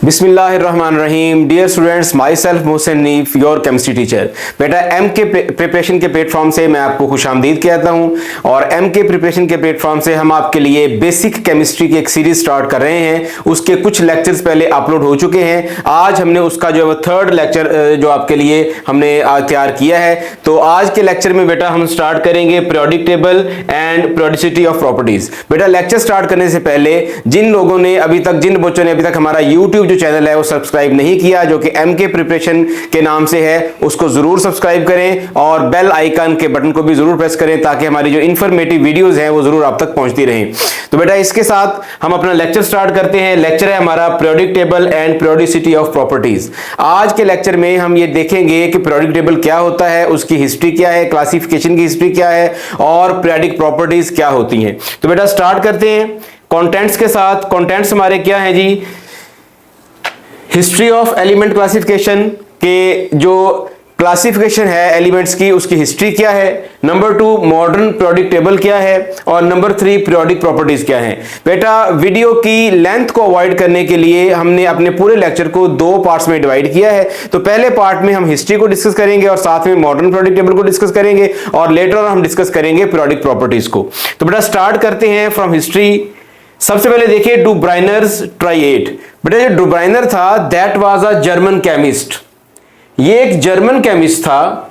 बिस्मिल्लाहिर्रहमानिर्रहीम। Dear students, myself Mohsin Neef, your chemistry teacher. बेटा M K preparation के platform से मैं आपको खुशामदीद कहता हूं और एम के प्रिपरेशन के प्लेटफॉर्म से हम आपके लिए बेसिक केमिस्ट्री की एक सीरीज स्टार्ट कर रहे हैं। उसके कुछ लेक्चर्स पहले अपलोड हो चुके हैं। आज हमने उसका जो थर्ड लेक्चर जो आपके लिए हमने तैयार किया है। तो आज के लेक्चर में बेटा हम स्टार्ट करेंगे periodic table and periodicity of properties. बेटा लेक्चर स्टार्ट करने से पहले जिन लोगों ने जिन बच्चों ने अभी तक हमारा यूट्यूब जो चैनल है वो सब्सक्राइब नहीं किया, जो कि एम के प्रिपरेशन के नाम से है, उसको जरूर सब्सक्राइब करें और बेल आइकन के बटन को भी जरूर प्रेस करें ताकि हमारी जो इंफॉर्मेटिव वीडियोस हैं वो जरूर आप तक पहुंचती रहें। तो बेटा इसके साथ हम अपना लेक्चर स्टार्ट करते हैं। लेक्चर है हमारा periodic table and periodicity of properties. आज के लेक्चर में हम ये देखेंगे कि पीरियोडिक टेबल क्या होता है, उसकी हिस्ट्री क्या है, क्लासिफिकेशन की हिस्ट्री क्या है और पीरियोडिक प्रॉपर्टीज क्या होती हैं। तो बेटा स्टार्ट करते हैं कंटेंट्स के साथ। कंटेंट्स हमारे क्या हैं जी? हिस्ट्री ऑफ एलिमेंट क्लासिफिकेशन के जो क्लासिफिकेशन है एलिमेंट्स की, उसकी हिस्ट्री क्या है। नंबर 2 मॉडर्न पीरियोडिक टेबल क्या है और नंबर 3 पीरियोडिक प्रॉपर्टीज क्या है। बेटा वीडियो की लेंथ को अवॉइड करने के लिए हमने अपने पूरे लेक्चर को 2 पार्ट्स में डिवाइड किया है। तो पहले पार्ट में हम हिस्ट्री को डिस्कस करेंगे और साथ में मॉडर्न पीरियोडिक टेबल को डिस्कस करेंगे और लेटर ऑन हम डिस्कस करेंगे पीरियोडिक प्रॉपर्टीज को। तो बेटा स्टार्ट करते हैं फ्रॉम हिस्ट्री। सबसे पहले देखिए डू ब्राइनर्स ट्राइएड। बेटा जो डू ब्राइनर था that was a German chemist. ये एक जर्मन केमिस्ट था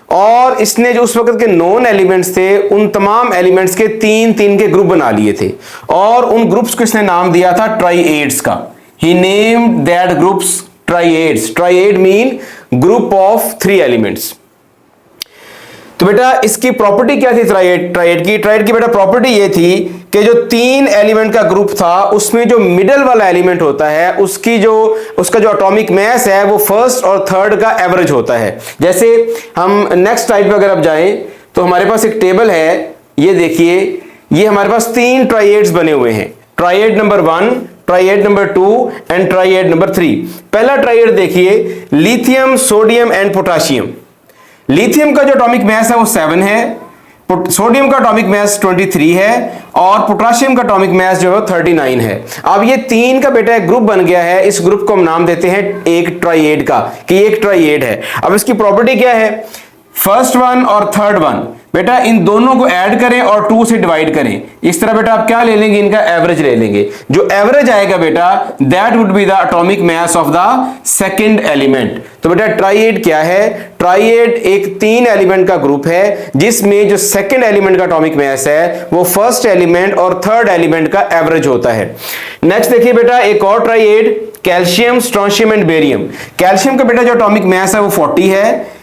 और इसने जो उस वक्त के नॉन एलिमेंट्स थे उन तमाम एलिमेंट्स के तीन के ग्रुप बना लिए थे और उन ग्रुप्स को इसने नाम दिया था ट्राइएड्स का। He named that groups triads. Triad mean group of 3 elements. तो बेटा इसकी प्रॉपर्टी क्या थी ट्राइएड की बेटा प्रॉपर्टी ये थी कि जो 3 एलिमेंट का ग्रुप था उसमें जो मिडल वाला एलिमेंट होता है उसका जो एटॉमिक मास है वो फर्स्ट और थर्ड का एवरेज होता है। जैसे हम नेक्स्ट स्लाइड पे अगर आप जाएं तो हमारे पास एक टेबल है, ये देखिए, ये हमारे पास 3 ट्राइएड्स बने हुए हैं। Triad number 1, triad number 2 and triad number 3। पहला ट्राइएड देखिए, lithium, sodium and potassium. Lithium का जो एटॉमिक मास है वो 7 है, सोडियम का एटॉमिक मास 23 है और पोटेशियम का एटॉमिक मास जो है 39 है। अब ये 3 का बेटा एक ग्रुप बन गया है। इस ग्रुप को हम नाम देते हैं एक ट्राइएड का, कि एक ट्राइएड है। अब इसकी प्रॉपर्टी क्या है? फर्स्ट वन और थर्ड वन बेटा इन दोनों को ऐड करें और 2 से डिवाइड करें। इस तरह बेटा आप क्या ले लेंगे? इनका एवरेज ले लेंगे। जो एवरेज आएगा बेटा that would be the atomic mass of the second element. तो बेटा ट्राइएड क्या है? ट्राइएड एक 3 एलिमेंट का ग्रुप है जिसमें जो सेकंड एलिमेंट का एटॉमिक मास है वो फर्स्ट एलिमेंट और थर्ड एलिमेंट का एवरेज होता है। नेक्स्ट देखिए बेटा एक और triad, calcium, strontium and barium. Calcium का बेटा जो एटॉमिक मास है वो 40 है,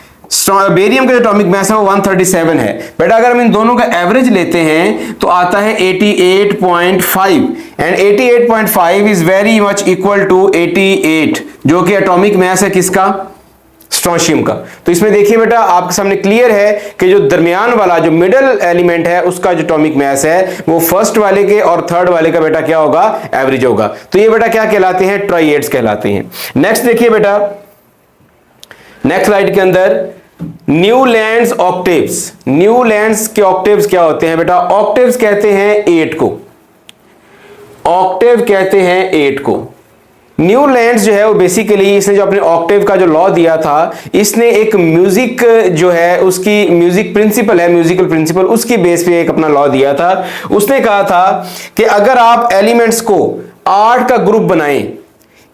बेरियम का जो एटॉमिक मास है वो 137 है। बेटा अगर हम इन दोनों का एवरेज लेते हैं तो आता है 88.5 and 88.5 is very much equal to 88 जो कि एटॉमिक मास है किसका? स्ट्रोंशियम का। तो इसमें देखिए बेटा आपके सामने क्लियर है कि जो दरमियान वाला जो मिडल एलिमेंट है उसका जो एटॉमिक मास है वो फर्स्ट वाले के और थर्ड वाले का बेटा क्या होगा? एवरेज होगा। तो ये बेटा क्या कहलाते हैं? ट्राइएड्स कहलाते हैं। नेक्स्ट देखिए बेटा नेक्स्ट स्लाइड के अंदर न्यूलैंड्स ऑक्टेव्स। न्यूलैंड्स के ऑक्टेव्स क्या होते हैं बेटा? ऑक्टेव्स कहते हैं 8 को। ऑक्टेव कहते हैं 8 को। न्यूलैंड्स जो है वो बेसिकली इसने जो अपने ऑक्टेव का जो लॉ दिया था, इसने एक म्यूजिक जो है उसकी म्यूजिक प्रिंसिपल है, म्यूजिकल प्रिंसिपल, उसकी बेस पे एक अपना लॉ दिया था। उसने कहा था कि अगर आप एलिमेंट्स को 8 का ग्रुप बनाएं,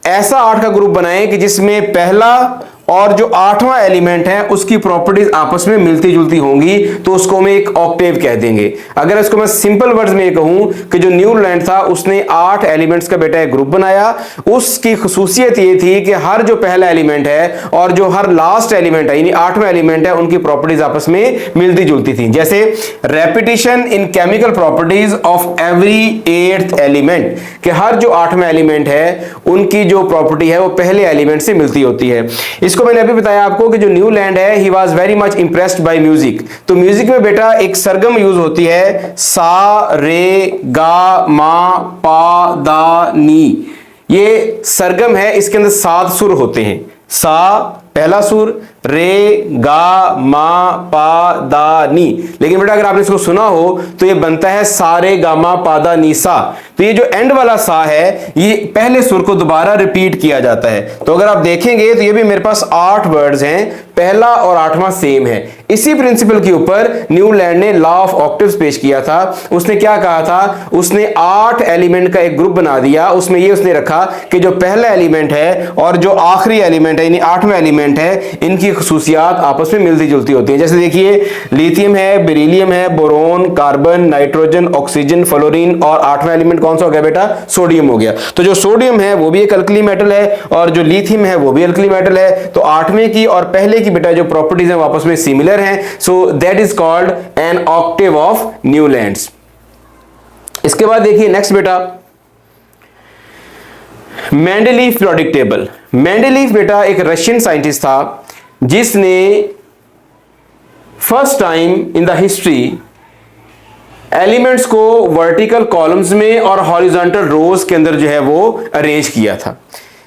ऐसा 8 का ग्रुप बनाएं कि जिसमें पहला और जो 8वां एलिमेंट है उसकी प्रॉपर्टीज आपस में मिलती जुलती होंगी तो उसको मैं एक ऑक्टेव कह देंगे। अगर इसको मैं सिंपल वर्ड्स में कहूं कि जो न्यूलैंड था उसने 8 एलिमेंट्स का बेटा एक ग्रुप बनाया। उसकी खुसूसियत ये थी कि हर जो पहला एलिमेंट है और जो हर लास्ट एलिमेंट है यानी 8वां एलिमेंट है उनकी प्रॉपर्टीज आपस में मिलती जुलती थी। जैसे repetition in chemical properties of every 8th element, कि हर जो 8वां एलिमेंट है उनकी जो प्रॉपर्टी है वो पहले एलिमेंट से मिलती होती है। इसको मैंने अभी बताया आपको कि जो न्यूलैंड है he was very much impressed by music. तो म्यूजिक में बेटा एक सरगम यूज होती है, सा रे गा मा पा दा नी। ये सरगम है, इसके अंदर 7 सुर होते हैं, सा पहला सुर रे गा मा पा दा नी, लेकिन बेटा अगर आपने इसको सुना हो तो ये बनता है सा रे गा मा पा दा नी सा। तो ये जो एंड वाला सा है ये पहले सुर को दोबारा रिपीट किया जाता है। तो अगर आप देखेंगे तो ये भी मेरे पास 8 वर्ड्स हैं, पहला और 8वां सेम है। इसी प्रिंसिपल के ऊपर न्यूलैंड ने लॉ ऑफ ऑक्टेव्स पेश किया था। उसने क्या कहा था, उसने 8 एलिमेंट का एक ग्रुप बना दिया, उसमें ये उसने रखा कि जो पहला एलिमेंट है और जो आखिरी एलिमेंट है यानी 8वां एलिमेंट है, इनकी खुसूसियात आपस में मिलती जुलती होती है। जैसे देखिए लिथियम है, बेरिलियम है, boron, carbon, nitrogen, oxygen, fluorine, और 8वां एलिमेंट कौन सा हो गया बेटा, सोडियम हो गया। तो जो सोडियम है वो भी एक अल्कली मेटल है और जो लिथियम है वो भी अल्कली मेटल है। तो 8वें की और पहले की बेटा जो प्रॉपर्टीज हैं वो आपस में सिमिलर हैं। So that is called an Octave of Newlands. इसके बाद देखिए नेक्स्ट बेटा मेंडेलीव पीरियोडिक टेबल। मेंडेलीव बेटा एक रशियन साइंटिस्ट था जिसने first time in the history elements को वर्टिकल कॉलम्स में और हॉरिजॉन्टल रोज के अंदर जो है वो अरेंज किया था।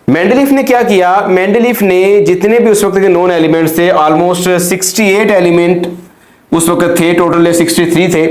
मेंडेलीव ने क्या किया, मेंडेलीव ने जितने भी उस वक्त के नोन एलिमेंट्स थे, ऑलमोस्ट 68 एलिमेंट उस वक्त थे, टोटल 63 थे।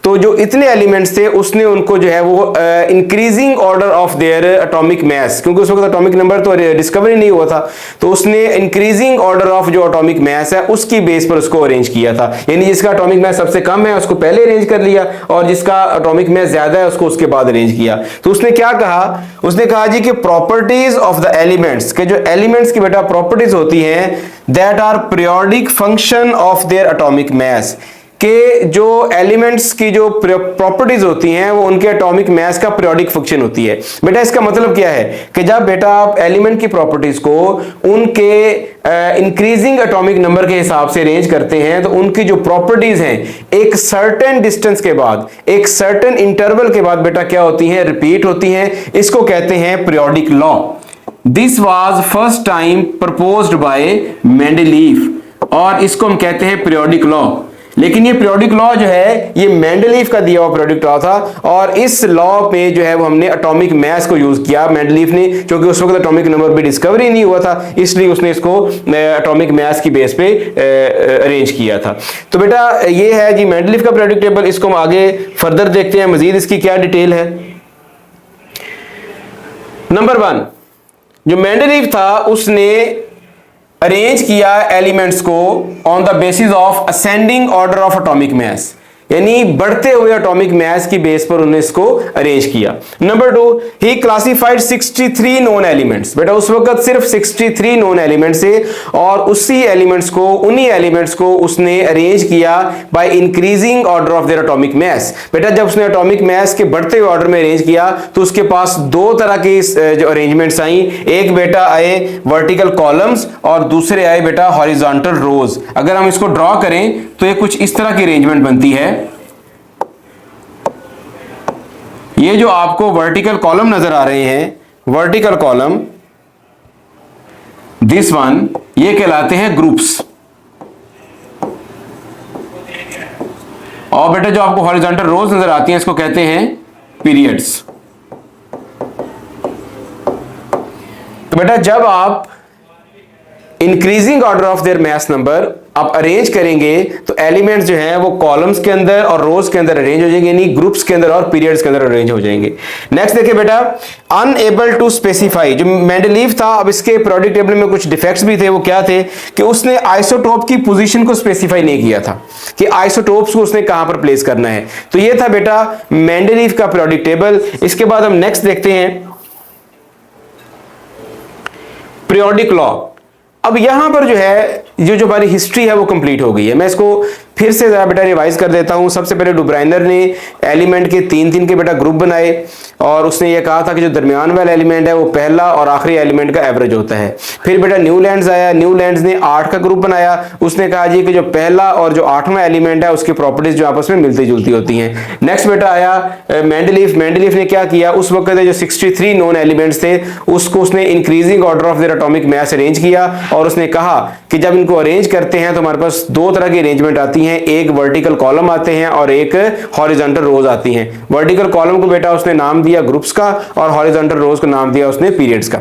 तो जो इतने एलिमेंट्स थे उसने उनको जो है वो increasing order of their atomic मास, क्योंकि उस वक्त एटॉमिक नंबर तो डिस्कवरी नहीं हुआ था, तो उसने इंक्रीजिंग ऑर्डर ऑफ जो एटॉमिक मास है उसकी बेस पर उसको अरेंज किया था। यानी जिसका एटॉमिक मास सबसे कम है उसको पहले अरेंज कर लिया और जिसका एटॉमिक मास ज्यादा है उसको उसके बाद अरेंज किया। तो उसने क्या कहा, उसने कहा जी कि प्रॉपर्टीज ऑफ द एलिमेंट्स, के जो एलिमेंट्स की बेटा प्रॉपर्टीज होती हैं that are periodic function of their atomic mass, के जो एलिमेंट्स की जो प्रॉपर्टीज होती हैं वो उनके एटॉमिक मास का पीरियोडिक फंक्शन होती है। बेटा इसका मतलब क्या है कि जब बेटा आप एलिमेंट की प्रॉपर्टीज को उनके इंक्रीजिंग एटॉमिक नंबर के हिसाब से अरेंज करते हैं तो उनकी जो प्रॉपर्टीज हैं एक सर्टेन डिस्टेंस के बाद, एक सर्टेन इंटरवल के बाद बेटा क्या होती हैं, रिपीट होती हैं। इसको कहते हैं periodic law. This was first time proposed by Mendeleev और इसको हम कहते हैं पीरियोडिक लॉ। लेकिन ये पीरियोडिक लॉ जो है ये मेंडेलीव का दिया हुआ पीरियोडिक लॉ था और इस लॉ पे जो है वो हमने एटॉमिक मास को यूज किया मेंडेलीव ने, क्योंकि उस वक्त एटॉमिक नंबर भी डिस्कवरी नहीं हुआ था, इसलिए उसने इसको एटॉमिक मास की बेस पे अरेंज किया था। तो बेटा ये है जी मेंडेलीव का पीरियोडिक टेबल। इसको हम आगे फर्दर देखते हैं, मजीद इसकी क्या डिटेल है। नंबर 1, जो मेंडेलीव था उसने अरेंज किया एलिमेंट्स को on the basis of ascending order of atomic mass, यानी बढ़ते हुए एटॉमिक मास की बेस पर उन्होंने इसको अरेंज किया। नंबर 2, ही क्लासिफाइड 63 नोन एलिमेंट्स। बेटा उस वक्त सिर्फ 63 नोन एलिमेंट्स थे और उसी एलिमेंट्स को, उन्हीं एलिमेंट्स को उसने अरेंज किया by increasing order of their atomic मास। बेटा जब उसने एटॉमिक मास के बढ़ते हुए ऑर्डर में अरेंज किया तो उसके पास 2 तरह की जो अरेंजमेंट्स आई, एक बेटा आए वर्टिकल कॉलम्स और दूसरे आए बेटा हॉरिजॉन्टल रोज। अगर हम इसको ड्रॉ करें तो ये कुछ इस तरह की अरेंजमेंट बनती है। ये जो आपको वर्टिकल कॉलम नजर आ रहे हैं, वर्टिकल कॉलम, दिस वन, ये कहलाते हैं ग्रुप्स। और बेटा जो आपको हॉरिजॉन्टल रोज नजर आती हैं इसको कहते हैं पीरियड्स। तो बेटा जब आप increasing order of their mass number आप अरेंज करेंगे तो एलिमेंट्स जो हैं वो कॉलम्स के अंदर और रोज के अंदर अरेंज हो जाएंगे, यानी ग्रुप्स के अंदर और पीरियड्स के अंदर अरेंज हो जाएंगे। नेक्स्ट देखिए बेटा अनएबल टू स्पेसिफाई, जो मेंडेलीव था अब इसके पीरियोडिक टेबल में कुछ डिफेक्ट्स भी थे। वो क्या थे कि उसने आइसोटोप की पोजीशन को स्पेसिफाई नहीं किया था कि आइसोटोप्स को उसने कहां पर प्लेस करना है। तो ये था बेटा मेंडेलीव का पीरियोडिक टेबल। इसके बाद हम नेक्स्ट देखते हैं पीरियोडिक लॉ। अब यहां पर जो है जो हमारी हिस्ट्री है वो कंप्लीट हो गई है। मैं इसको फिर से जरा बेटा रिवाइज कर देता हूं। सबसे पहले डुब्राइनर ने एलिमेंट के 3-3 के बेटा ग्रुप बनाए और उसने ये कहा था कि जो दरमियान वाला एलिमेंट है वो पहला और आखिरी एलिमेंट का एवरेज होता है। फिर बेटा न्यूलैंड्स आया, न्यूलैंड्स ने 8 का ग्रुप बनाया। उसने कहा जी कि जो पहला और जो 8वां एलिमेंट है उसकी प्रॉपर्टीज जो आपस में मिलती जुलती होती हैं। नेक्स्ट बेटा आया मेंडेलीव। मेंडेलीव ने क्या किया, उस वक्त जो 63 नॉन एलिमेंट्स थे उसको उसने increasing order of their atomic mass arrange किया और उसने कहा कि जब इनको अरेंज करते हैं तो हमारे पास 2 तरह की अरेंजमेंट आती हैं, एक वर्टिकल कॉलम आते हैं और एक हॉरिजॉन्टल रोज आती हैं। वर्टिकल कॉलम को बेटा उसने नाम दिया ग्रुप्स का और हॉरिजॉन्टल रोज को नाम दिया उसने पीरियड्स का।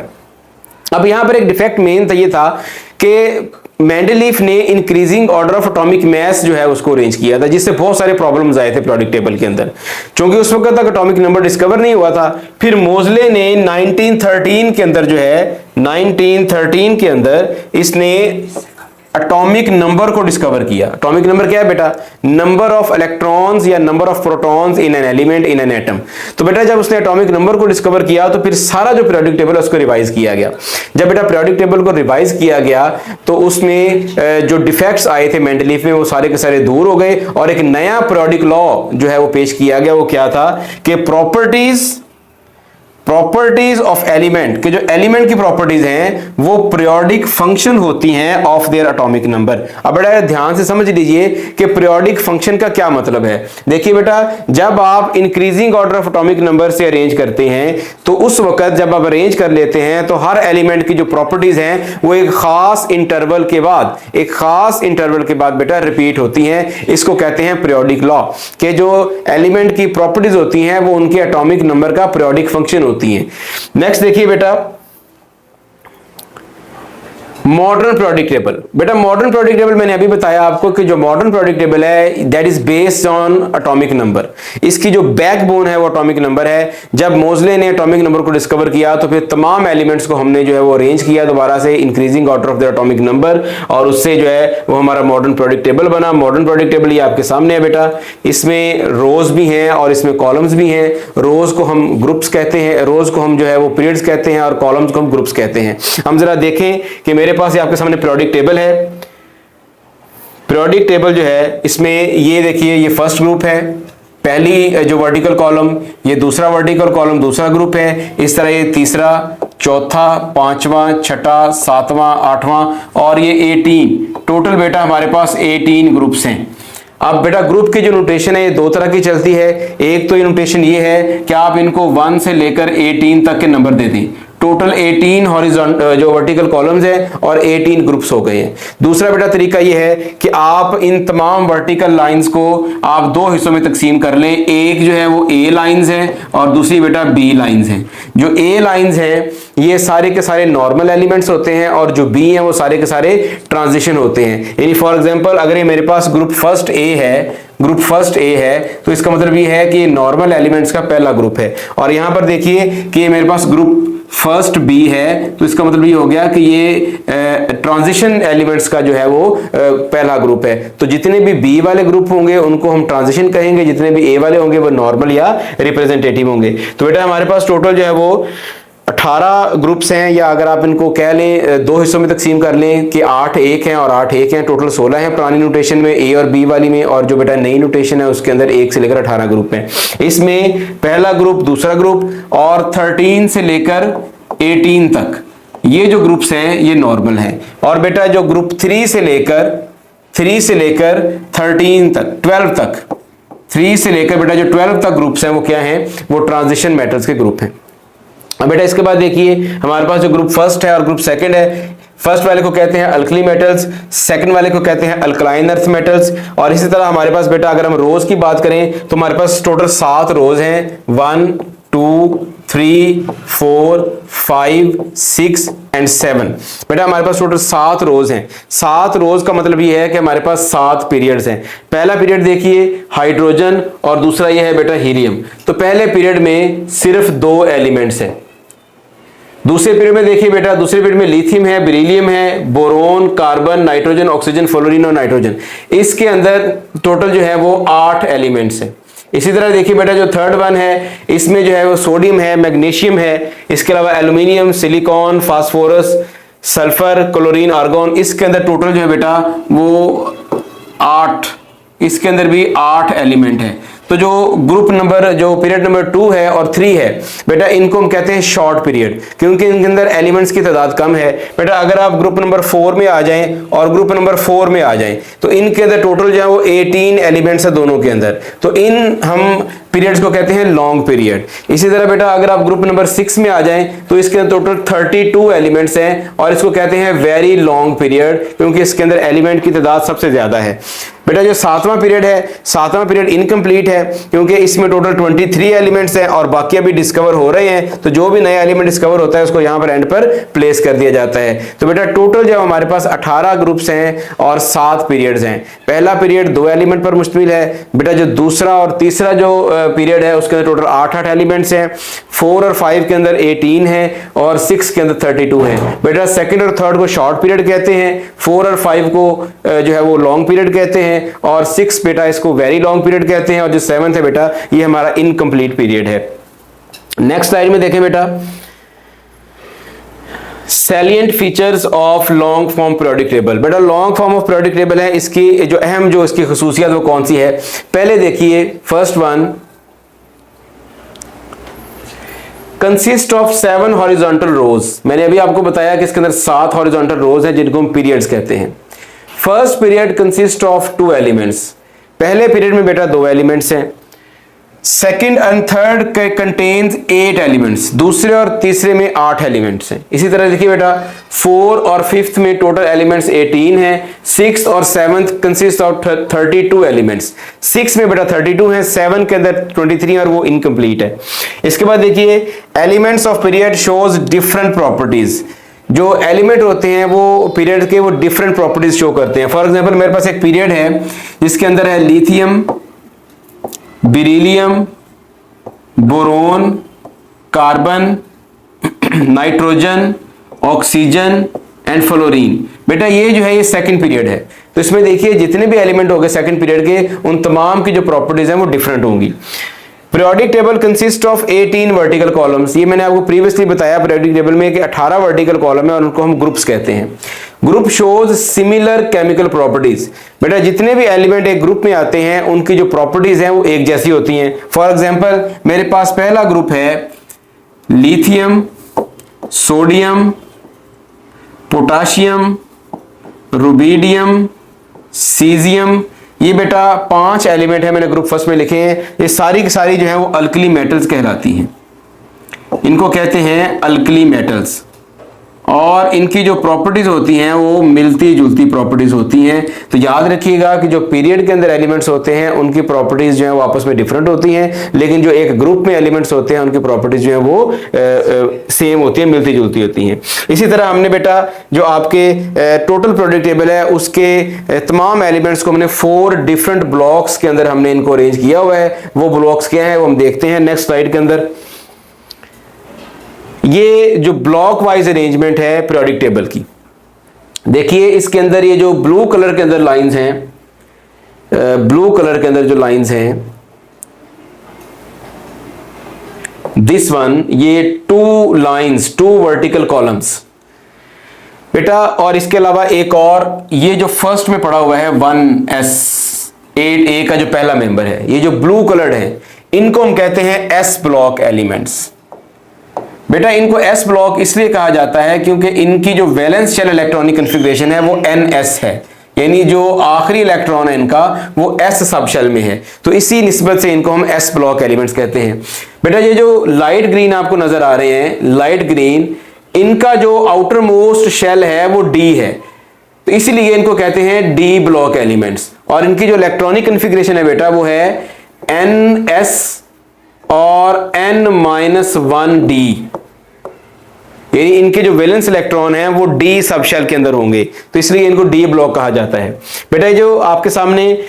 अब यहां पर एक डिफेक्ट मेन था, ये था कि मेंडलीफ ने increasing order of atomic mass जो है उसको अरेंज किया था, जिससे बहुत सारे प्रॉब्लम्स आए थे पीरियोडिक टेबल के अंदर, क्योंकि उस वक्त तक एटॉमिक नंबर डिस्कवर नहीं हुआ था। फिर मोजले ने 1913 के अंदर जो है 1913 के अंदर इसने एटॉमिक नंबर को डिस्कवर किया। एटॉमिक नंबर क्या है बेटा? नंबर ऑफ इलेक्ट्रॉन्स या number of protons in an element in an atom. तो बेटा जब उसने एटॉमिक नंबर को डिस्कवर किया तो फिर सारा जो पीरियोडिक टेबल है उसको रिवाइज किया गया। जब बेटा पीरियोडिक टेबल को रिवाइज किया गया तो उसमें जो डिफेक्ट्स आए थे मेंडलीफ में वो सारे के सारे दूर हो गए और एक नया पीरियोडिक लॉ जो है वो पेश किया गया। वो क्या था कि प्रॉपर्टीज ऑफ एलिमेंट के जो एलिमेंट की प्रॉपर्टीज हैं वो पीरियोडिक फंक्शन होती हैं ऑफ देयर एटॉमिक नंबर। अब बेटा ध्यान से समझ लीजिए कि पीरियोडिक फंक्शन का क्या मतलब है। देखिए बेटा जब आप increasing order of atomic number से अरेंज करते हैं तो उस वक्त जब आप अरेंज कर लेते हैं तो हर एलिमेंट की जो प्रॉपर्टीज हैं वो एक खास इंटरवल के बाद बेटा रिपीट होती हैं। इसको कहते हैं पीरियोडिक लॉ के जो एलिमेंट की प्रॉपर्टीज होती हैं वो उनके एटॉमिक नंबर का पीरियोडिक फंक्शन होती है। नेक्स्ट देखिए बेटा मॉडर्न पीरियोडिक टेबल। बेटा मॉडर्न पीरियोडिक टेबल मैंने अभी बताया आपको कि जो मॉडर्न पीरियोडिक टेबल है that is based on atomic number. इसकी जो बैकबोन है वो एटॉमिक नंबर है। जब मोजले ने एटॉमिक नंबर को डिस्कवर किया तो फिर तमाम एलिमेंट्स को हमने जो है वो अरेंज किया दोबारा से increasing order of the atomic number और उससे जो है वो हमारा मॉडर्न पीरियोडिक टेबल बना। मॉडर्न पीरियोडिक टेबल ये आपके सामने है बेटा। इसमें रोज भी हैं और इसमें कॉलम्स भी हैं। रोज को हम ग्रुप्स कहते हैं, रोज को हम जो है वो पीरियड्स कहते हैं और कॉलम्स को हम ग्रुप्स कहते हैं। हम जरा देखें कि मेरे पास ये आपके सामने पीरियोडिक टेबल है। पीरियोडिक टेबल जो है इसमें ये देखिए ये फर्स्ट ग्रुप है, पहली जो वर्टिकल कॉलम, ये दूसरा वर्टिकल कॉलम दूसरा ग्रुप है। इस तरह ये तीसरा, चौथा, पांचवा, छठा, सातवां, आठवां और ये 18 टोटल बेटा हमारे पास 18 ग्रुप्स हैं। अब बेटा ग्रुप की जो नोटेशन है ये दो तरह की चलती है। एक तो ये नोटेशन ये है कि आप इनको 1 से लेकर 18 तक के नंबर दे दें। टोटल 18 हॉरिजॉन्टल जो वर्टिकल कॉलम्स हैं और 18 ग्रुप्स हो गए हैं। दूसरा बेटा तरीका ये है कि आप इन तमाम वर्टिकल लाइंस को आप दो हिस्सों में तकसीम कर लें। एक जो है वो ए लाइंस हैं और दूसरी बेटा बी लाइंस हैं। जो ए लाइंस हैं ये सारे के सारे नॉर्मल एलिमेंट्स होते हैं और जो बी हैं वो सारे के सारे ट्रांजिशन होते हैं। यानी फॉर एग्जांपल अगर ये मेरे पास ग्रुप फर्स्ट ए है तो इसका मतलब ये है कि ये नॉर्मल एलिमेंट्स का पहला ग्रुप है। और यहां पर देखिए कि ये मेरे पास ग्रुप फर्स्ट बी है तो इसका मतलब ये हो गया कि ये ट्रांजिशन एलिमेंट्स का जो है वो पहला ग्रुप है। तो जितने भी बी वाले ग्रुप होंगे उनको हम ट्रांजिशन कहेंगे, जितने भी ए वाले होंगे वो नॉर्मल या रिप्रेजेंटेटिव होंगे। तो बेटा हमारे पास टोटल जो है वो 18 ग्रुप्स हैं, या अगर आप इनको कह लें दो हिस्सों में तकसीम कर लें कि 8 एक हैं और 8 एक हैं। टोटल 16 हैं पुरानी नोटेशन में ए और बी वाली में, और जो बेटा नई नोटेशन है उसके अंदर 1 से लेकर 18 ग्रुप हैं। इसमें पहला ग्रुप, दूसरा ग्रुप और 13 से लेकर 18 तक ये जो ग्रुप्स हैं ये नॉर्मल हैं। और बेटा जो ग्रुप 3 से लेकर 13 तक 12 तक 3 से लेकर बेटा जो 12 तक ग्रुप्स हैं वो क्या हैं? वो ट्रांजिशन मेटल्स के ग्रुप हैं। अब बेटा इसके बाद देखिए हमारे पास जो ग्रुप फर्स्ट है और ग्रुप सेकंड है। फर्स्ट वाले को कहते हैं अल्कली मेटल्स, सेकंड वाले को कहते हैं अल्कलाइन अर्थ मेटल्स। और इसी तरह हमारे पास बेटा अगर हम रोज की बात करें तो हमारे पास टोटल 7 रोज हैं। 1 2 3 4 5 6 एंड 7। बेटा हमारे पास टोटल 7 रोज हैं। 7 रोज का मतलब ये है कि हमारे पास 7 पीरियड्स हैं। पहला पीरियड देखिए हाइड्रोजन और दूसरा ये है बेटा हीलियम। तो पहले पीरियड में सिर्फ 2 एलिमेंट्स हैं। दूसरे पीरियड में देखिए बेटा दूसरे पीरियड में लिथियम है, बेरिलियम है, boron, carbon, nitrogen, oxygen, fluorine और नाइट्रोजन। इसके अंदर टोटल जो है वो 8 एलिमेंट्स हैं। इसी तरह देखिए बेटा जो थर्ड वन है इसमें जो है वो सोडियम है, मैग्नीशियम है, इसके अलावा aluminium, silicon, phosphorus, sulphur, chlorine, argon. इसके अंदर टोटल जो है बेटा वो 8, इसके अंदर भी 8 एलिमेंट है। तो जो ग्रुप नंबर जो पीरियड नंबर 2 है और 3 है बेटा इनको हम कहते हैं शॉर्ट पीरियड, क्योंकि इनके अंदर एलिमेंट्स की तादाद कम है। बेटा अगर आप ग्रुप नंबर 4 में आ जाएं और ग्रुप नंबर 4 में आ जाएं तो इनके अंदर टोटल जो है वो 18 एलिमेंट्स है दोनों के अंदर। तो इन हम पीरियड्स को कहते हैं लॉन्ग पीरियड। इसी तरह बेटा अगर आप ग्रुप नंबर 6 में आ जाएं तो इसके अंदर टोटल 32 एलिमेंट्स हैं और इसको कहते हैं वेरी लॉन्ग पीरियड, क्योंकि इसके अंदर एलिमेंट की तादाद सबसे ज्यादा है। बेटा जो 7वां पीरियड है, 7वां पीरियड इनकम्प्लीट है क्योंकि इसमें टोटल 23 एलिमेंट्स हैं और बाकी अभी डिस्कवर हो रहे हैं, तो जो भी नया एलिमेंट डिस्कवर होता है उसको यहां पर एंड पर प्लेस कर दिया जाता है। तो बेटा टोटल जो हमारे पास 18 ग्रुप्स हैं और 7 पीरियड्स हैं। पहला पीरियड 2 एलिमेंट पर मुश्तमिल है। बेटा जो दूसरा और तीसरा जो पीरियड है उसके अंदर टोटल 8 एलिमेंट्स हैं। 4 और 5 के अंदर 18 है और 6 के अंदर 32 है। बेटा सेकंड और थर्ड को शॉर्ट पीरियड कहते हैं, 4 और 5 को जो है वो लॉन्ग पीरियड कहते हैं और 6 बेटा इसको वेरी लॉन्ग पीरियड कहते हैं और जो 7th है बेटा ये हमारा इनकम्प्लीट पीरियड है। नेक्स्ट स्लाइड में देखें बेटा, salient features of long form periodic table. बेटा long form of periodic table है, इसकी जो अहम जो इसकी खुसूसियत वो कौन सी है, पहले देखिए first one, consist of 7 horizontal rows. मैंने अभी आपको बताया कि इसके अंदर 7 हॉरिजॉन्टल रोज हैं जिनको हम पीरियड्स कहते हैं। First period consist of 2 elements. पहले पीरियड में बेटा 2 एलिमेंट्स हैं। Second and third contains 8 elements. दूसरे और तीसरे में 8 एलिमेंट्स हैं। इसी तरह देखिए बेटा 4 और 5th में टोटल एलिमेंट्स 18 हैं। 6th और 7th कंसिस्ट ऑफ 32 एलिमेंट्स। 6 में बेटा 32 हैं, 7 के अंदर 23 और वो इनकम्प्लीट है। इसके बाद देखिए elements of period shows different properties. जो एलिमेंट होते हैं वो पीरियड के वो डिफरेंट प्रॉपर्टीज शो करते हैं। फॉर एग्जांपल मेरे पास एक पीरियड है जिसके अंदर है lithium, beryllium, boron, carbon, nitrogen, oxygen and fluorine. बेटा ये जो है ये सेकंड पीरियड है, तो इसमें देखिए जितने भी एलिमेंट हो गए सेकंड पीरियड के उन तमाम की जो प्रॉपर्टीज हैं वो डिफरेंट होंगी। Periodic table consist of 18 vertical columns. ये मैंने आपको प्रीवियसली बताया पीरियोडिक टेबल में कि 18 वर्टिकल कॉलम है और उनको हम ग्रुप्स कहते हैं। Group shows similar chemical properties. बेटा जितने भी एलिमेंट एक ग्रुप में आते हैं उनकी जो प्रॉपर्टीज हैं वो एक जैसी होती हैं। फॉर एग्जांपल मेरे पास पहला ग्रुप है lithium, sodium, potassium, rubidium, caesium. ये बेटा 5 एलिमेंट है, मैंने ग्रुप फर्स्ट में लिखे हैं। ये सारी की सारी जो है वो अल्कली मेटल्स कहलाती हैं। इनको कहते हैं अल्कली मेटल्स और इनकी जो प्रॉपर्टीज होती हैं वो मिलती जुलती प्रॉपर्टीज होती हैं। तो याद रखिएगा कि जो पीरियड के अंदर एलिमेंट्स होते हैं उनकी प्रॉपर्टीज जो है वो आपस में डिफरेंट होती हैं, लेकिन जो एक ग्रुप में एलिमेंट्स होते हैं उनकी प्रॉपर्टीज जो है वो सेम होती है, मिलती जुलती होती हैं। इसी तरह हमने बेटा जो आपके टोटल पीरियोडिक टेबल है उसके तमाम एलिमेंट्स को हमने 4 डिफरेंट ब्लॉक्स के अंदर हमने इनको अरेंज किया हुआ है। वो ब्लॉक्स क्या है वो हम देखते हैं नेक्स्ट स्लाइड के अंदर। ये जो ब्लॉक वाइज अरेंजमेंट है पीरियोडिक टेबल की, देखिए इसके अंदर ये जो ब्लू कलर के अंदर लाइंस हैं, ब्लू कलर के अंदर जो लाइंस हैं, दिस वन, ये 2 लाइंस, 2 वर्टिकल कॉलम्स बेटा। और इसके अलावा एक और ये जो फर्स्ट में पड़ा हुआ है 1s8a का जो पहला मेंबर है, ये जो ब्लू कलर्ड है इनको हम कहते हैं एस ब्लॉक एलिमेंट्स। बेटा इनको एस ब्लॉक इसलिए कहा जाता है क्योंकि इनकी जो वैलेंस शेल इलेक्ट्रॉनिक कॉन्फ़िगरेशन है वो ns है, यानी जो आखिरी इलेक्ट्रॉन है इनका वो s सब शेल में है, तो इसी निस्बत से इनको हम एस ब्लॉक एलिमेंट्स कहते हैं। बेटा ये जो लाइट ग्रीन आपको नजर आ रहे हैं, लाइट ग्रीन, इनका जो आउटर मोस्ट शेल है वो d है, तो इसीलिए इनको कहते हैं डी ब्लॉक एलिमेंट्स। और इनकी जो इलेक्ट्रॉनिक कॉन्फ़िगरेशन है बेटा वो है ns और n-1d, यानी इनके जो वैलेंस इलेक्ट्रॉन हैं वो डी सब शेल के अंदर होंगे, तो इसलिए इनको डी ब्लॉक कहा जाता है। बेटा जो आपके सामने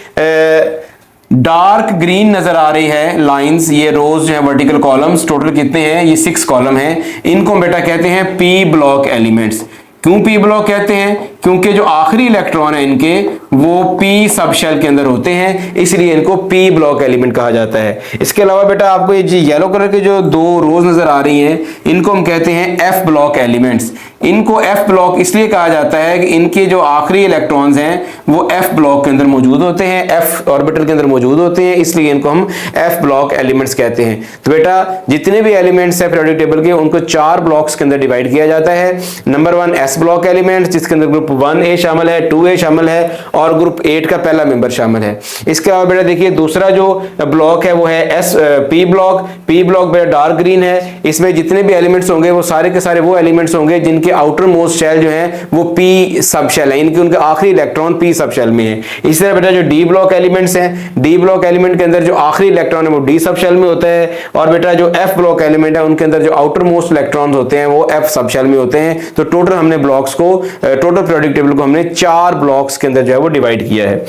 डार्क ग्रीन नजर आ रही है लाइंस, ये रोज जो है वर्टिकल कॉलम्स, टोटल कितने हैं, ये 6 कॉलम हैं। इनको बेटा कहते हैं पी ब्लॉक एलिमेंट्स। क्यों पी ब्लॉक कहते हैं, क्योंकि जो आखिरी इलेक्ट्रॉन है इनके वो पी सब शेल के अंदर होते हैं, इसलिए इनको पी ब्लॉक एलिमेंट कहा जाता है। इसके अलावा बेटा आपको ये जो येलो कलर के जो 2 रोज नजर आ रही हैं इनको हम कहते हैं एफ ब्लॉक एलिमेंट्स। इनको एफ ब्लॉक इसलिए कहा जाता है कि इनके जो आखिरी इलेक्ट्रॉन्स हैं वो एफ ब्लॉक के अंदर मौजूद होते हैं, एफ ऑर्बिटल के अंदर मौजूद होते हैं, इसलिए इनको हम एफ ब्लॉक एलिमेंट्स कहते हैं। तो बेटा जितने भी एलिमेंट्स हैं पीरियोडिक टेबल के उनको 4 ब्लॉक्स के अंदर डिवाइड किया जाता है। नंबर 1 एस ब्लॉक एलिमेंट्स जिसके अंदर ग्रुप 1a शामिल है, 2a शामिल है और ग्रुप 8 का पहला मेंबर शामिल है। इसके अलावा बेटा देखिए दूसरा जो ब्लॉक है वो है पी ब्लॉक। पी ब्लॉक बेटा डार्क ग्रीन है, इसमें जितने भी एलिमेंट्स होंगे वो सारे के सारे वो एलिमेंट्स होंगे जिनके आउटर मोस्ट शेल जो है वो पी सब शेल है, इनके उनके आखिरी इलेक्ट्रॉन पी सब शेल में है। इसी तरह बेटा जो डी ब्लॉक एलिमेंट्स हैं, डी ब्लॉक एलिमेंट के अंदर जो आखिरी इलेक्ट्रॉन है वो डी सब शेल में होता है, और बेटा जो एफ ब्लॉक एलिमेंट है उनके अंदर जो आउटर मोस्ट इलेक्ट्रॉन्स होते हैं वो एफ सब शेल में होते हैं। तो टोटल हमने ब्लॉक्स को, टोटल पीरियोडिक टेबल को हमने 4 ब्लॉक्स के अंदर जो है वो डिवाइड किया है।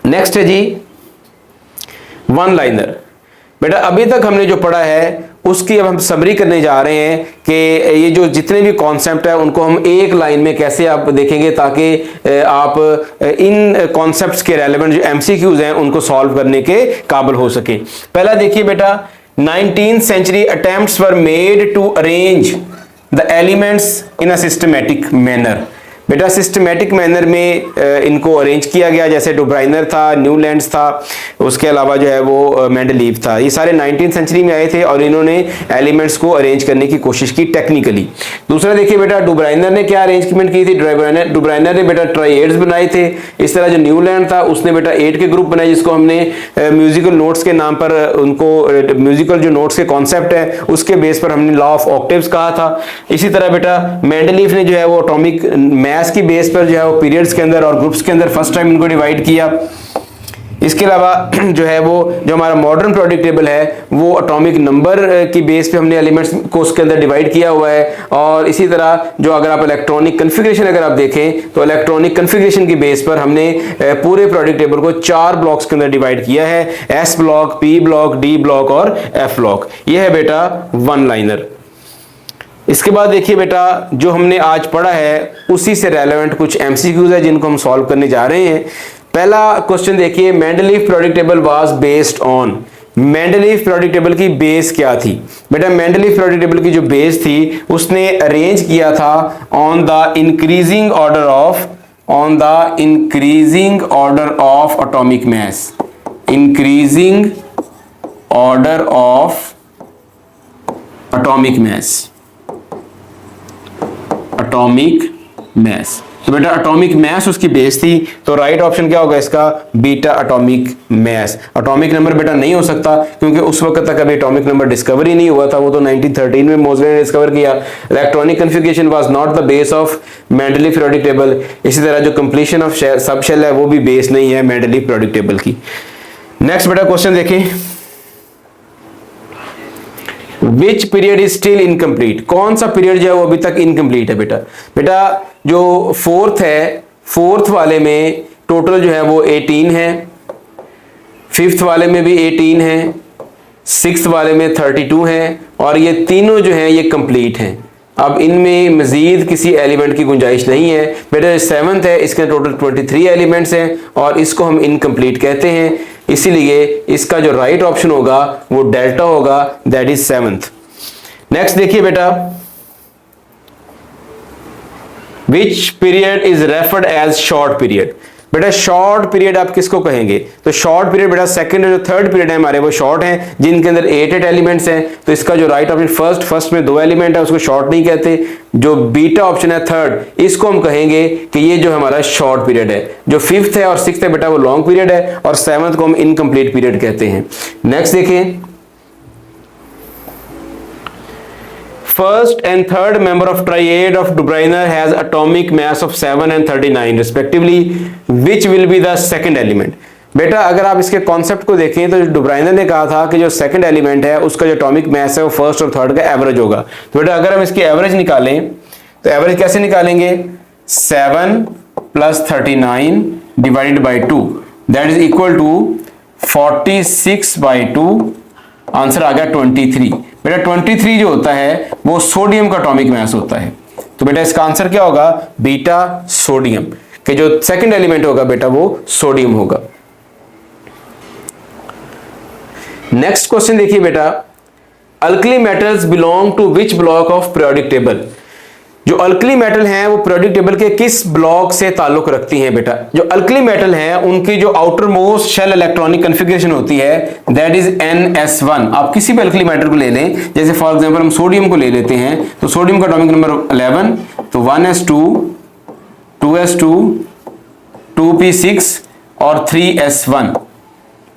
नेक्स्ट है जी वन लाइनर। बेटा अभी तक हमने जो पढ़ा है उसकी अब हम समरी करने जा रहे हैं कि ये जो जितने भी कॉन्सेप्ट है उनको हम एक लाइन में कैसे आप देखेंगे ताकि आप इन कॉन्सेप्ट्स के रेलेवेंट जो एमसीक्यूज हैं उनको सॉल्व करने के काबिल हो सके। पहला देखिए बेटा 19th century attempts were made to arrange the elements in a systematic manner। बेटा सिस्टमेटिक मैनर में इनको अरेंज किया गया, जैसे डुब्राइनर था, न्यूलैंड्स था, उसके अलावा जो है वो मेंडलीव था। ये सारे 19th सेंचुरी में आए थे और इन्होंने एलिमेंट्स को अरेंज करने की कोशिश की टेक्निकली। दूसरा देखिए बेटा डुब्राइनर ने क्या अरेंजमेंट की थी, डुब्राइनर ने बेटा ट्राइएड्स बनाए थे। इस तरह जो न्यूलैंड था उसने बेटा 8 के ग्रुप बनाए जिसको हमने म्यूजिकल नोट्स के नाम पर, उनको म्यूजिकल जो नोट्स के कॉन्सेप्ट है उसके बेस पर हमने लॉ ऑफ ऑक्टेव्स कहा था। इसी तरह बेटा मेंडलीव ने जो है वो एटॉमिक मैथ की बेस पर जो है वो पीरियड्स के अंदर और ग्रुप्स के अंदर फर्स्ट टाइम इनको डिवाइड किया। इसके अलावा जो है वो जो हमारा मॉडर्न पीरियोडिक टेबल है वो एटॉमिक नंबर की बेस पे हमने एलिमेंट्स को उसके अंदर डिवाइड किया हुआ है। और इसी तरह जो अगर आप इलेक्ट्रॉनिक कन्फिग्रेशन अगर आप देखें तो इलेक्ट्रॉनिक कन्फिग्रेशन की बेस पर हमने पूरे पीरियोडिक टेबल को 4 ब्लॉक्स के अंदर डिवाइड किया है, S block, P block, D block और एफ ब्लॉक। ये है बेटा वन लाइनर। इसके बाद देखिए बेटा जो हमने आज पढ़ा है उसी से रेलेवेंट कुछ एमसीक्यूज है जिनको हम सॉल्व करने जा रहे हैं। पहला क्वेश्चन देखिए, Mendeleev periodic table was based on. Mendeleev periodic table की बेस क्या थी? बेटा मेंडलीव पीरियोडिक टेबल की जो बेस थी उसने अरेंज किया था on the increasing order of atomic mass. Increasing order of atomic mass. तो बेटा एटॉमिक मास उसकी बेस थी, तो राइट ऑप्शन क्या होगा इसका? Beta atomic mass. Atomic number बेटा नहीं हो सकता क्योंकि उस वक्त तक अभी एटॉमिक नंबर डिस्कवर ही नहीं हुआ था, वो तो 1913 में मोज़ले ने डिस्कवर किया। Electronic configuration was not the base of Mendeleev periodic table. इसी तरह जो कंप्लीशन ऑफ सब शेल है वो भी बेस नहीं है मेंडलीव पीरियोडिक टेबल की। नेक्स्ट बेटा क्वेश्चन देखें, विच पीरियड इज स्टिल इनकम्प्लीट। कौन सा पीरियड जो है वो अभी तक इनकम्प्लीट है बेटा? बेटा जो फोर्थ है, फोर्थ वाले में टोटल जो है वो 18 है, फिफ्थ वाले में भी 18 है, सिक्स्थ वाले में 32 है, और ये तीनों जो हैं ये कंप्लीट हैं। अब इनमें मजीद किसी एलिमेंट की गुंजाइश नहीं है। बेटा सेवंथ है, इसके टोटल 23 एलिमेंट्स हैं और इसको हम इनकम्प्लीट कहते हैं, इसीलिए इसका जो राइट ऑप्शन होगा वो डेल्टा होगा, दैट इज सेवंथ। नेक्स्ट देखिए बेटा, which period is referred as short period. बेटा शॉर्ट पीरियड आप किसको कहेंगे? तो शॉर्ट पीरियड बेटा सेकंड और जो थर्ड पीरियड है हमारे वो शॉर्ट हैं जिनके अंदर 8 एलिमेंट्स हैं। तो इसका जो राइट ऑप्शन फर्स्ट में 2 एलिमेंट है उसको शॉर्ट नहीं कहते। जो बीटा ऑप्शन है थर्ड, इसको हम कहेंगे कि ये जो हमारा शॉर्ट पीरियड है। जो फिफ्थ है और सिक्स्थ है बेटा वो लॉन्ग पीरियड है, और सेवंथ को हम इनकम्प्लीट पीरियड कहते हैं। नेक्स्ट देखें, First and third member of triad of Dubrainer has atomic mass of 7 and 39 respectively. Which will be the second element? बेटा अगर आप इसके कॉन्सेप्ट को देखें तो डुब्राइनर ने कहा था कि जो सेकंड एलिमेंट है उसका जो एटॉमिक मास है वो फर्स्ट और थर्ड का एवरेज होगा। तो बेटा अगर हम इसकी एवरेज निकालें तो एवरेज कैसे निकालेंगे? 7 + 39 divided by 2 that is equal to 46/2। Answer आ गया 23। बेटा 23 जो होता है वो सोडियम का एटॉमिक मास होता है। तो बेटा इसका आंसर क्या होगा? बीटा सोडियम, कि जो सेकंड एलिमेंट होगा बेटा वो सोडियम होगा। नेक्स्ट क्वेश्चन देखिए बेटा, alkali metals belong to which block of periodic table. जो अल्कली मेटल हैं वो पीरियोडिक टेबल के किस ब्लॉक से ताल्लुक रखती हैं बेटा? जो अल्कली मेटल हैं उनकी जो outermost shell electronic configuration होती है दैट इज NS1। आप किसी भी अल्कली मेटल को ले लें, जैसे फॉर एग्जांपल हम सोडियम को ले लेते हैं, तो सोडियम का एटॉमिक नंबर 11, तो 1s2 2s2 2p6 और 3s1।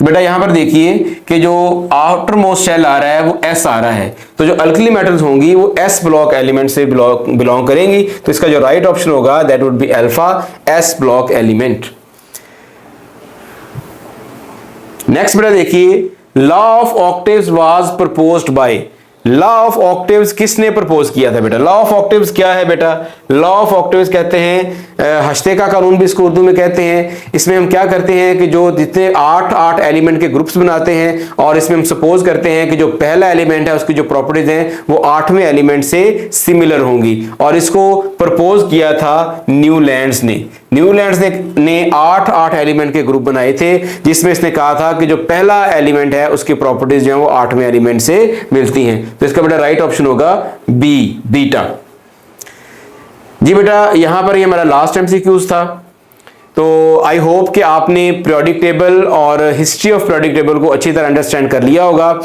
बेटा यहां पर देखिए कि जो आउटर मोस्ट शेल आ रहा है वो s आ रहा है, तो जो अल्कली मेटल्स होंगी वो s ब्लॉक एलिमेंट से बिलोंग करेंगी। तो इसका जो राइट ऑप्शन होगा that would be alpha, s block element. Next बेटा देखिए, law of octaves was proposed by. Law of octaves किसने प्रपोज किया था बेटा? लॉ ऑफ ऑक्टेव्स क्या है बेटा? लॉ ऑफ ऑक्टेव्स कहते हैं हश्ते का कानून भी इसको उर्दू में कहते हैं। इसमें हम क्या करते हैं कि जो जितने 8 एलिमेंट के ग्रुप्स बनाते हैं और इसमें हम सपोज करते हैं कि जो पहला एलिमेंट है उसकी जो प्रॉपर्टीज हैं वो 8वें एलिमेंट से सिमिलर होंगी, और इसको प्रपोज किया था न्यूलैंड्स ने। न्यूलैंड्स ने 8 एलिमेंट के ग्रुप बनाए थे, जिसमें इसने कहा था कि जो पहला एलिमेंट है उसकी प्रॉपर्टीज जो है वो 8वें एलिमेंट से मिलती हैं। तो इसका बेटा राइट ऑप्शन होगा बी, बीटा। जी बेटा यहां पर ये हमारा लास्ट एमसीक्यूज था। तो आई होप कि आपने पीरियोडिक टेबल और हिस्ट्री ऑफ पीरियोडिक टेबल को अच्छी तरह अंडरस्टैंड कर लिया होगा।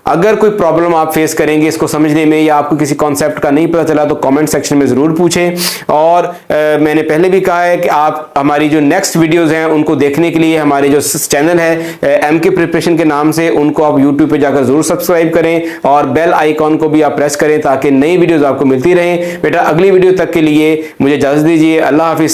अगर कोई प्रॉब्लम आप फेस करेंगे इसको समझने में, या आपको किसी कॉन्सेप्ट का नहीं पता चला, तो कमेंट सेक्शन में ज़रूर पूछें। और मैंने पहले भी कहा है कि आप हमारी जो नेक्स्ट वीडियोस हैं उनको देखने के लिए हमारे जो चैनल है एमके प्रिपरेशन के नाम से, उनको आप यूट्यूब पे जाकर ज़रूर सब्सक्राइब करें और बेल आइकॉन को भी आप प्रेस करें ताकि नई वीडियोज़ आपको मिलती रहें। बेटा अगली वीडियो तक के लिए मुझे इजाज़त दीजिए। अल्लाह हाफिज़।